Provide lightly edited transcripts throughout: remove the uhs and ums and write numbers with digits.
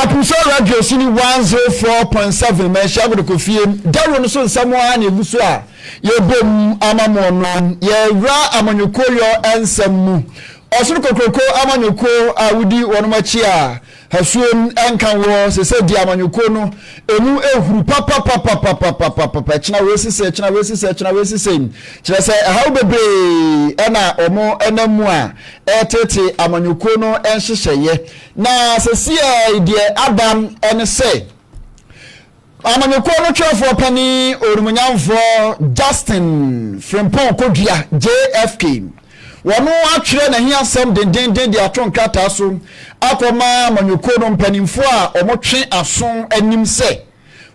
Opemsuo radio sini 104.7 me shago ko fie dawo no so nsamo a na eguso a ye bom amamo no ye ra amanyokoyo ensam mu osuru kokroko amanyoko awudi wonomachi a hasuom enkan wo sese di amanyoko no emu ehuru papa china wesise chira se how bebe ena omo enamu a etete amanyoko no enhyehyeye na sese die adam ene se amanyoko no twefo pani orumunyamfo Justin Frempong Kodua JFK wonu atwere na hiasem dendenden de atonkata so akoma amanyoko no mpanimfo a omotwe ason anim se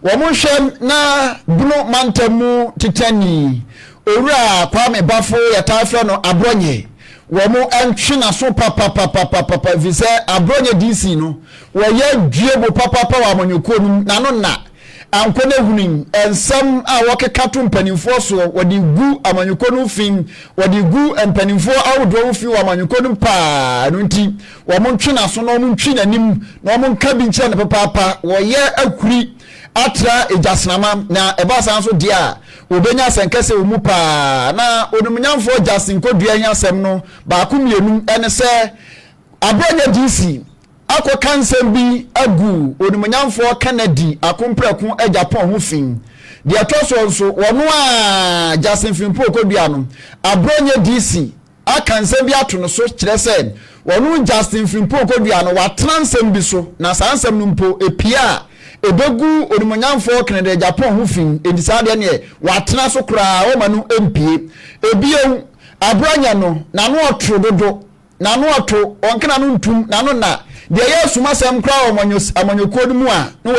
womonhwem na bunu mantamu titani owura kwame bafo yatafre no Abronye womo antwe na so papa vise Abronye DC no woye duebo papa wa amanyoko no na no na ankone hunin ensam a wokekato mpanimfo so wodi gu amanyoko no fin wodi gu mpanimfo awdo fi wa amanyoko no pa no nti wo montwe na so no montwe nanim na mo nka bi nkyere ne papa woye akuri atra ejasnama na ebasa nso dia obenya senkese wo mu pa na onumnyamfo Justin Kodua hiasem no ba kumienu ene se Abronye DC akọ kansem bi agu onumnyamfo Canada akompreku Japan ho fin de atoso nso wono a Justin Frempong Kodua no Abronye DC akansem bi ato no so kire se wono Justin Frempong Kodua no watransem bi so na sansem no mpo epia ebegu onumnyamfo Canada Japan ho fin edisade ne watena so kra wo manu MP ebie Abronye no na no otro dodo na no oto onkena no ntum na no na de yesu masem kra amanyoko mu a no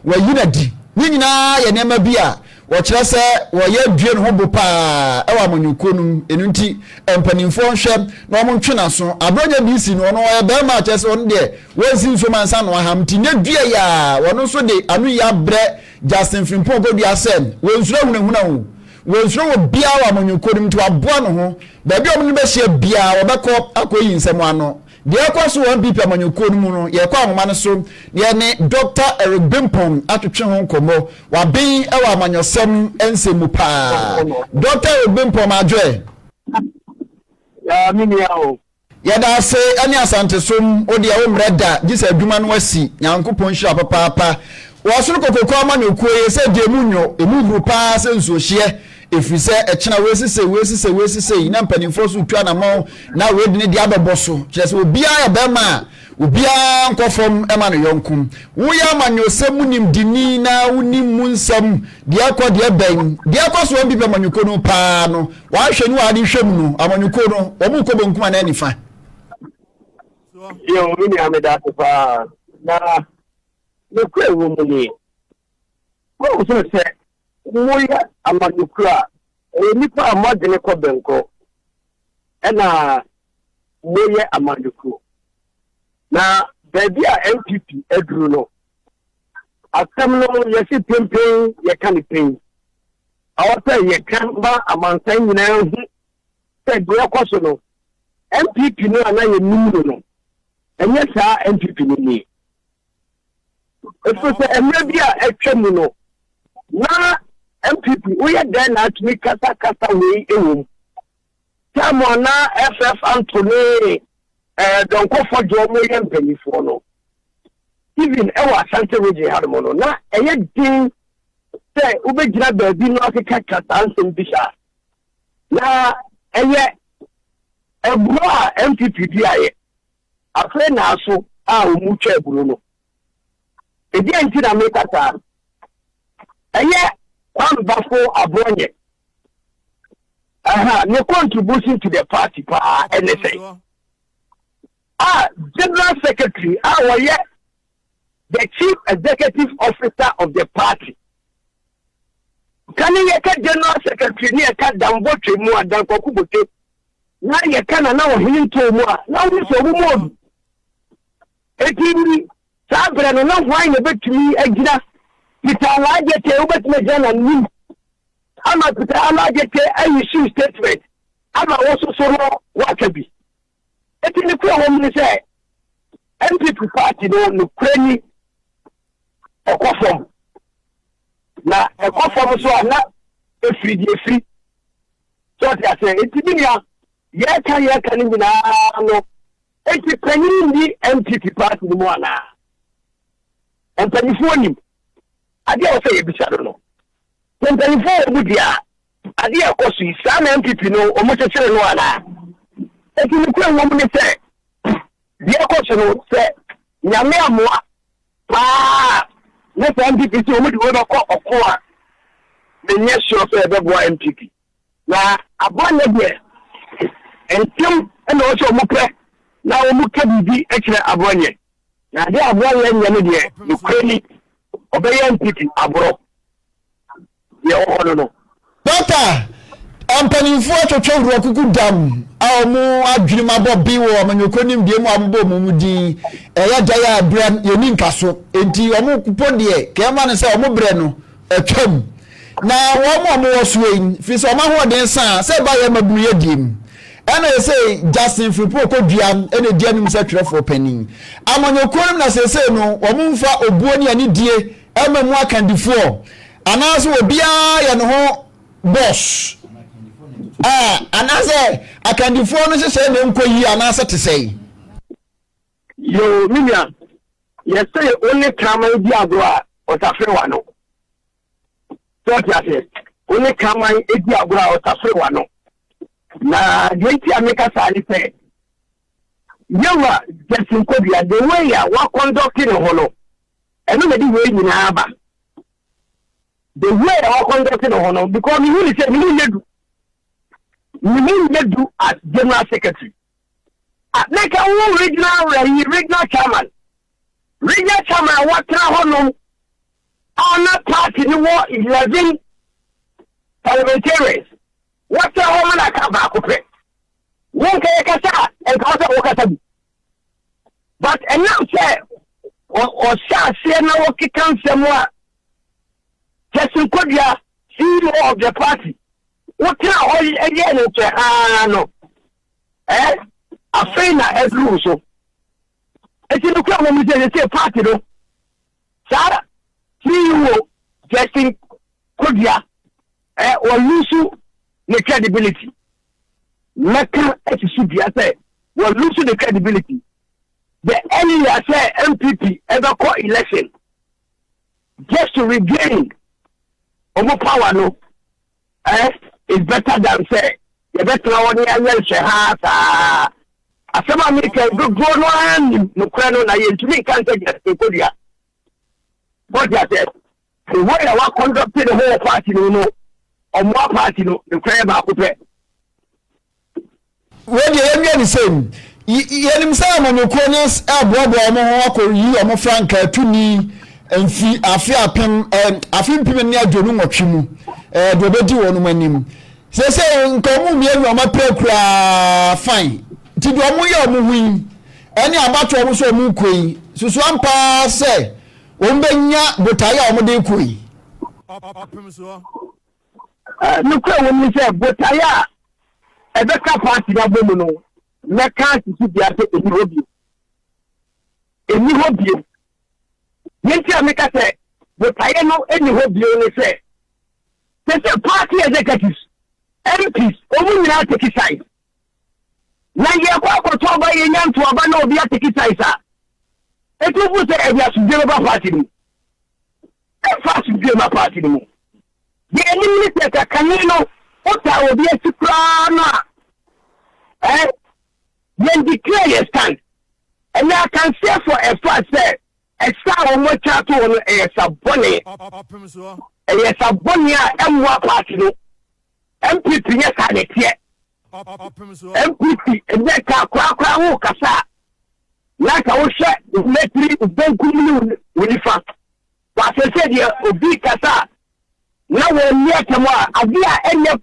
wayina di ni nyina ye nema bia wo kire se wo ye due no ho bopa e wa amanyoko nu enunti empanimfo hwe na omo ntwena so Abronye DC no no ye be ma kire se on de wonsi nso mansa no ahamti ne due ya wono so de anu ya bre Justin Frempong Kodua sem wonsuro hunahuna wo wonsuro wo bia wa amanyoko nu to aboa no ho ba bia omo ne be hye bia wo bekọ akoyi nsem ano de ekwaso NPP amanyoko mu no ye kwa ahoma ne so ye ne Dr. Eric Bempong atwetwe ho nkomo wa ben e wa amanyosem ensemu pa Dr. Eric Bempong adwe ya minia o ye da se ani asante som odi e wo mreda gisa adwuma no wasi nyankopon hira papa wo soro kokoko amanyoko ye se de munyo emu grupa se nsuohye efise echina wesise na mpanimfo so twa na mo na we de ne dia beboso kire se obia ya bema obia nkofom ema no yonkum wo ya amanyosem nim dini na unim munsam dia kwa dia ben dia kwa so bibe amanyoko no pa no wa hwe ni wa de hwem no amanyoko no omu ko bonkuma na nifa yo mini ameda pa na ne kwe wo muni ko so se moya amanukura nipa amadene ko benko ena moya amanuku na baby a NPP edru no atam no yesi pempen ye kan pen awata ye kan ba amansan nyina hu se gro kwaso no NPP no ana ye numro no enye sa NPP ni efo se emre bia etwemu no na MPP we are there na to make kasa we ewom tamo na FF Anthony don ko for jo mo yen penifo no even e wa sante we harmo no na eye din say ubegyina baabi no akeka kasa ansem bisha na eye ebro a MPP bi aye afa na aso a omu twa ebro no edi anti na make kasa eye one bafo Abronye no contribution to the party pa anything General Secretary the Chief Executive Officer of the party can you get General Secretary near Kadamboche mu adankokubote na ye kana na ohinto mu a na wo so mu etini sabre no na hwan ne betumi agina Peter Alajete ubetime jana nim ama Peter Alajete issue statement ama woso soro wakabi etini kwa wo mni say NPP party no krani ekofom na ekofom so na efri so that say etibinia ye kan ni nyina no eti panyin ni NPP party ni mo ana empanifo nim ade o say ebisa no empanifo mu dia ade ekoso isa na NPP no o mo chechere no ana eti ni kwa wo mu ni say die ekoso no say nyame amoa pa na say NPP so mo di wo ko okoa menye sure say ebebo NPP na Abronye de entem na o so mo pre na o mu ka bibi ekire Abronye na de Abronye nya no de nukreni obeye NPP abro ye o no Doctor ampanifo atwotwo wuro kuku dam a mu adwirima bɔ bi wo amanyokonim die mu abobɔ mu din eya daya abran yeni nkaso enti omu kupo de kema ne sɛ omu bre no atwam na wo mo wo suwe fi so ma ho den san sɛ ba ye mabunu ye dim ana sɛ Justin Fripo ko duam ene die nim sɛ twerɛfo panin amanyokonim na sɛ no wo mu mfa obuo ne ani die emamu akandifo anaso obia ye no ho boss anase akandifo no hye ne nkoyi anase te sei yo minya yes say only kama di agro o tafre wa no so tiase only kama di agro o tafre wa no na denti ameka sali pe yawa Justin Kobia the way ya wa conduct no hono eno me di we nyina aba the way wa conduct no hono because me who say me do as general secretary like a regional chairman what hono on that party ni wo 11 parliamentarians what hono na ka ba ko pe won ka kasa en ka so kasa bi but and now say o sha se na wo kikan semwa Justin Kobia CEO of the party what all again no afena edru so eti no kwa mo say party no sara CEO Justin Kobia or lose the credibility meka eti subia say will lose the credibility the enemy say NPP ever call election just to regain power no is better than say you better one year shahata asema America go no and no kwano na yentumi kan say just Kobia but ya said the way I conduct the whole party no or more party no the kwaya ba ko pe when you hear the same yenim say amanyokonis aboabo omo ho akori omo franka tuni emfi afi apem afi mpem ne adwonu nwotwe mu do bedi wonu manim se nkomu mienu o maprekura fine ti do omu ye omu hui eni abato omu so omu koi susu ampa se ombenya botaya omu de koi Opemsuo nukwe woni se botaya ebeka party na bomu no meka sisi bia se eni hobi yenti ameka se botaya no eni hobi no se party executives MPs omu nyina take side na ye kwa to ba ye nyanto aba na obi take side sa etu fu se e ya suje ba party ni e fa suje ma party ni ye ni minister ka kanino o ta obi esikra na ye declare your stand and I can say for a fact say e sa o mo cha to no e sabone Opemsuo yes Abronye emwa party no MPP yes ka ne tie Opemsuo MPP ene ka kwa wo kasa na ka wo hwe metri bankum ni wonifa wa se de obi kasa na wo ni atemo avia enye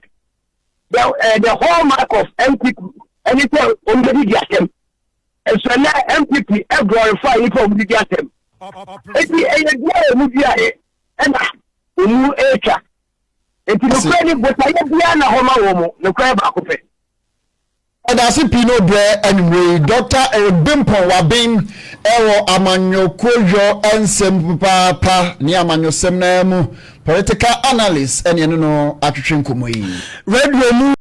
the hallmark of MPP anything on the diatem and so na MPP e glorify ni for the diatem eti eye mu bia e na umu echa enti no kwani botaya bia na homa wo mu no kwa ba ko pe Adasi Pino Bre anyway, Dr. Eric Bempong wabin ewo amanyo kojo ensem papa ni amanyo semnemu political analyst eni no atwetwe nkomo yi. Radio mu